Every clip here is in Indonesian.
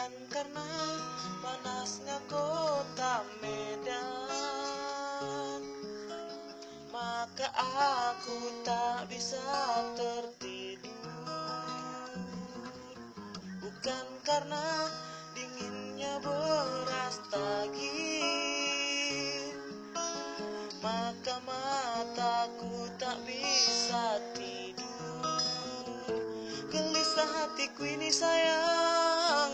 Bukan karena panasnya kota Medan, maka aku tak bisa tertidur. Bukan karena dinginnya beras tagih, maka mataku tak bisa tidur. Gelisah hatiku ini sayang,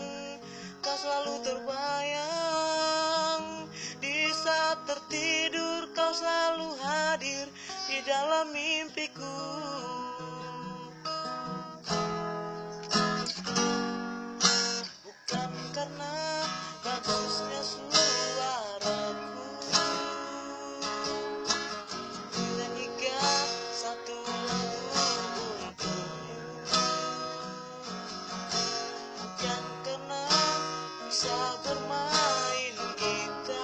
kau selalu terbayang. Di saat tertidur kau selalu hadir di dalam mimpiku. Bukan karena bagusnya suaraku, nyanyikan satu lagu untukmu. Bukan karena bisa bermain gitar,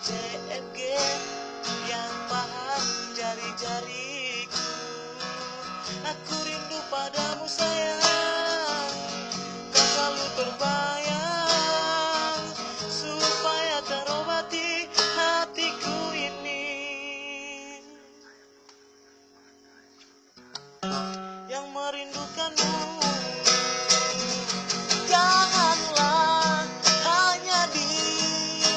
CFG yang paham jari-jariku. Aku rindu padamu sayang, kau selalu terbayang, supaya terobati hatiku ini yang merindukanmu. Janganlah hanya di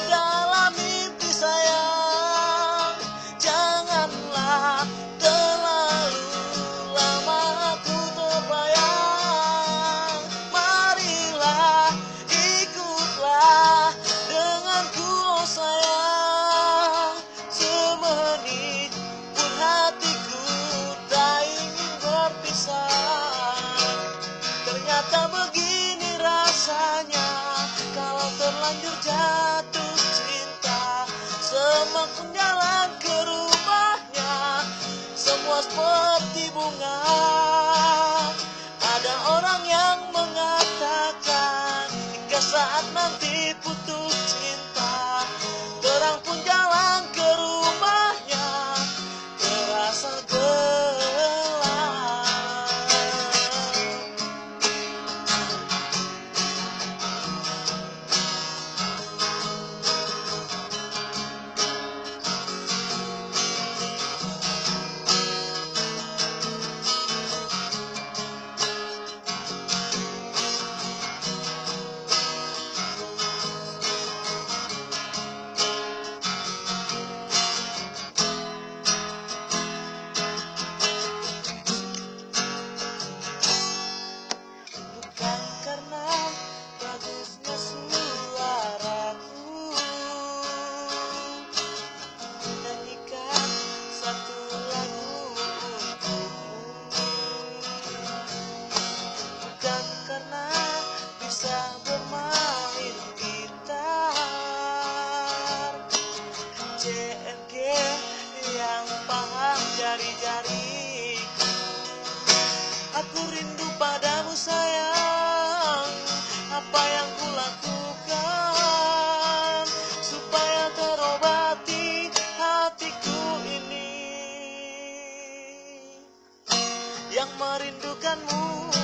dalam mimpi sayang, janganlah terlalu lama aku terbayang. Marilah ikutlah denganku oh sayang, semenit pun hatiku tak ingin berpisah. Ternyata begini rasanya kalau terlanjur jatuh cinta. Semakin jalan ke rumahnya, semua seperti bunga. Ada orang yang mengatakan hingga saat nanti putus cinta, terang pun jalan ke rumahnya terasa gelap. Bukan karena bagusnya suaraku, nyanyikan satu lagu untukmu. Bukan karena bisa bermain gitar, CFG yang paham jari-jariku. Aku rindu padamu sayang, apa yang kulakukan supaya terobati hatiku ini yang merindukanmu.